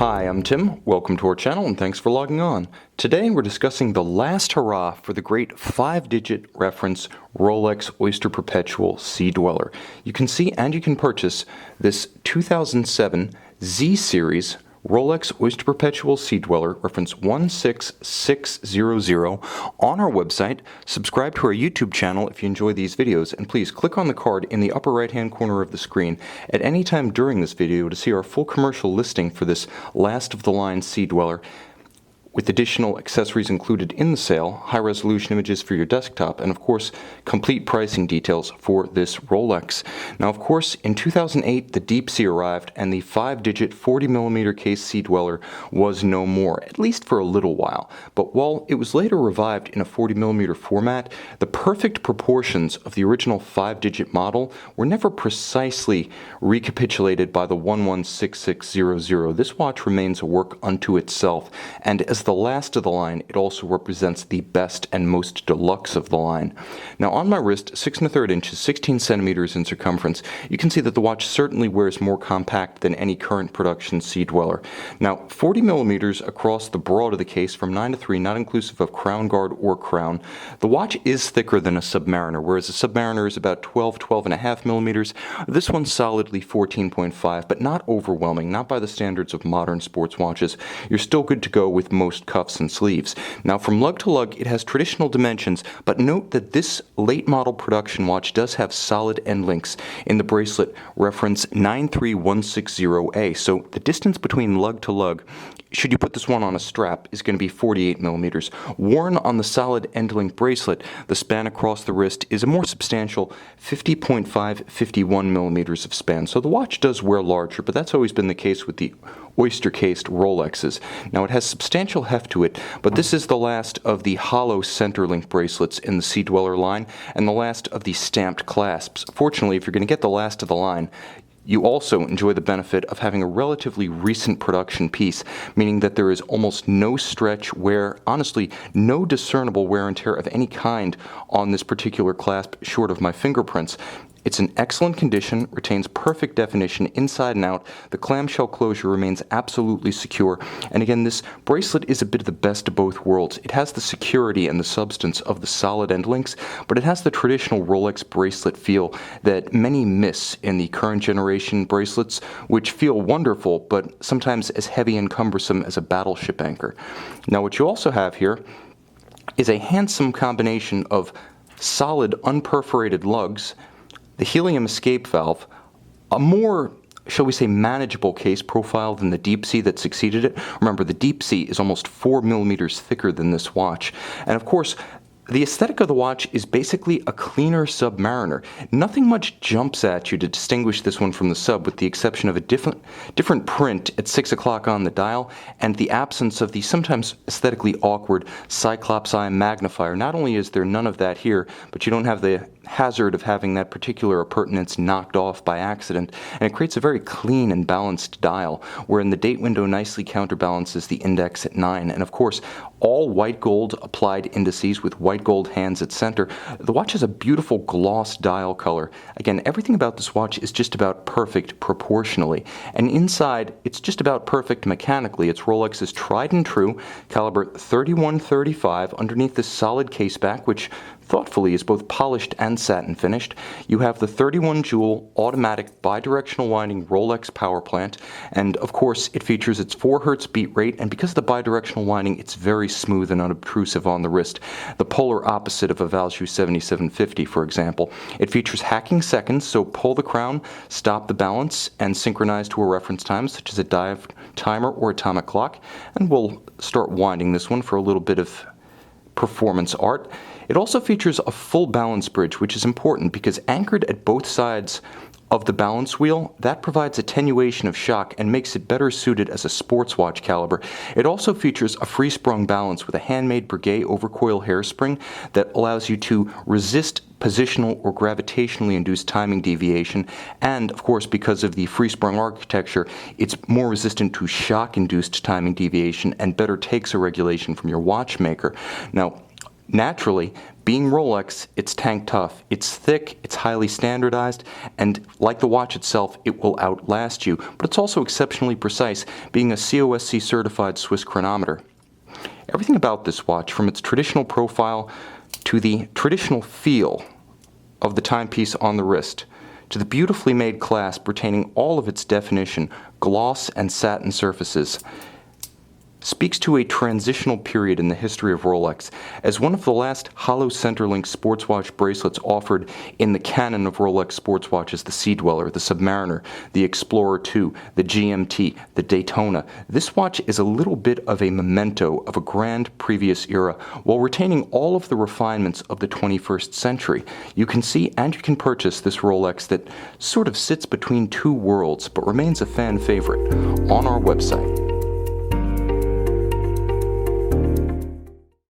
Hi, I'm Tim. Welcome to our channel and thanks for logging on. Today we're discussing the last hurrah for the great 5-digit reference Rolex Oyster Perpetual Sea-Dweller. You can see and you can purchase this 2007 Z Series Rolex Oyster Perpetual Sea-Dweller reference 16600 on our website. Subscribe to our YouTube channel if you enjoy these videos, and please click on the card in the upper right hand corner of the screen at any time during this video to see our full commercial listing for this last of the line Sea-Dweller, with additional accessories included in the sale, high-resolution images for your desktop, and of course, complete pricing details for this Rolex. Now, of course, in 2008, the Deep Sea arrived, and the 5-digit 40mm case Sea-Dweller was no more, at least for a little while. But while it was later revived in a 40mm format, the perfect proportions of the original 5-digit model were never precisely recapitulated by the 116600. This watch remains a work unto itself, and as the last of the line, it also represents the best and most deluxe of the line. Now, on my wrist, 6 1/3 inches, 16 centimeters in circumference, you can see that the watch certainly wears more compact than any current production Sea-Dweller. Now, 40mm across the broad of the case from 9 to 3, not inclusive of crown guard or crown. The watch is thicker than a Submariner, whereas a Submariner is about 12.5mm. This one's solidly 14.5, but not overwhelming, not by the standards of modern sports watches. You're still good to go with most cuffs and sleeves. Now, from lug to lug, it has traditional dimensions, but note that this late model production watch does have solid end links in the bracelet reference 93160A. So the distance between lug to lug, should you put this one on a strap, is going to be 48mm. Worn on the solid end link bracelet, the span across the wrist is a more substantial 50.5, 51mm of span. So the watch does wear larger, but that's always been the case with the oyster-cased Rolexes. Now, it has substantial heft to it, but this is the last of the hollow center link bracelets in the Sea-Dweller line and the last of the stamped clasps. Fortunately, if you're going to get the last of the line, you also enjoy the benefit of having a relatively recent production piece, meaning that there is almost no stretch wear, honestly, no discernible wear and tear of any kind on this particular clasp short of my fingerprints. It's in excellent condition, retains perfect definition inside and out, the clamshell closure remains absolutely secure, and again, this bracelet is a bit of the best of both worlds. It has the security and the substance of the solid end links, but it has the traditional Rolex bracelet feel that many miss in the current generation bracelets, which feel wonderful, but sometimes as heavy and cumbersome as a battleship anchor. Now, what you also have here is a handsome combination of solid unperforated lugs, the helium escape valve, a more, shall we say, manageable case profile than the Deep Sea that succeeded it. Remember, the Deep Sea is almost 4mm thicker than this watch. And of course, the aesthetic of the watch is basically a cleaner Submariner. Nothing much jumps at you to distinguish this one from the Sub, with the exception of a different print at 6 o'clock on the dial and the absence of the sometimes aesthetically awkward cyclops eye magnifier. Not only is there none of that here, but you don't have the hazard of having that particular appurtenance knocked off by accident, and it creates a very clean and balanced dial, wherein the date window nicely counterbalances the index at 9, and of course, all white gold applied indices with white gold hands at center. The watch has a beautiful gloss dial color. Again, everything about this watch is just about perfect proportionally, and inside, it's just about perfect mechanically. It's Rolex's tried and true caliber 3135 underneath this solid case back, which thoughtfully is both polished and satin finished. You have the 31 jewel automatic bidirectional winding Rolex power plant, and of course it features its 4 Hz beat rate, and because of the bidirectional winding, it's very smooth and unobtrusive on the wrist, the polar opposite of a Valjoux 7750, for example. It features hacking seconds, so pull the crown, stop the balance, and synchronize to a reference time such as a dive timer or atomic clock, and we'll start winding this one for a little bit of performance art. It also features a full balance bridge, which is important because anchored at both sides of the balance wheel, that provides attenuation of shock and makes it better suited as a sports watch caliber. It also features a free-sprung balance with a handmade Breguet overcoil hairspring that allows you to resist positional or gravitationally induced timing deviation, and of course, because of the free-sprung architecture, it's more resistant to shock-induced timing deviation and better takes a regulation from your watchmaker. Now, naturally, Being Rolex, it's tank tough. It's thick, it's highly standardized, and like the watch itself, it will outlast you. But it's also exceptionally precise, being a COSC certified Swiss chronometer. Everything about this watch, from its traditional profile to the traditional feel of the timepiece on the wrist, to the beautifully made clasp retaining all of its definition, gloss, and satin surfaces, speaks to a transitional period in the history of Rolex. As one of the last hollow centerlink sports watch bracelets offered in the canon of Rolex sports watches, the Sea-Dweller, the Submariner, the Explorer II, the GMT, the Daytona, this watch is a little bit of a memento of a grand previous era while retaining all of the refinements of the 21st century. You can see and you can purchase this Rolex that sort of sits between two worlds but remains a fan favorite on our website.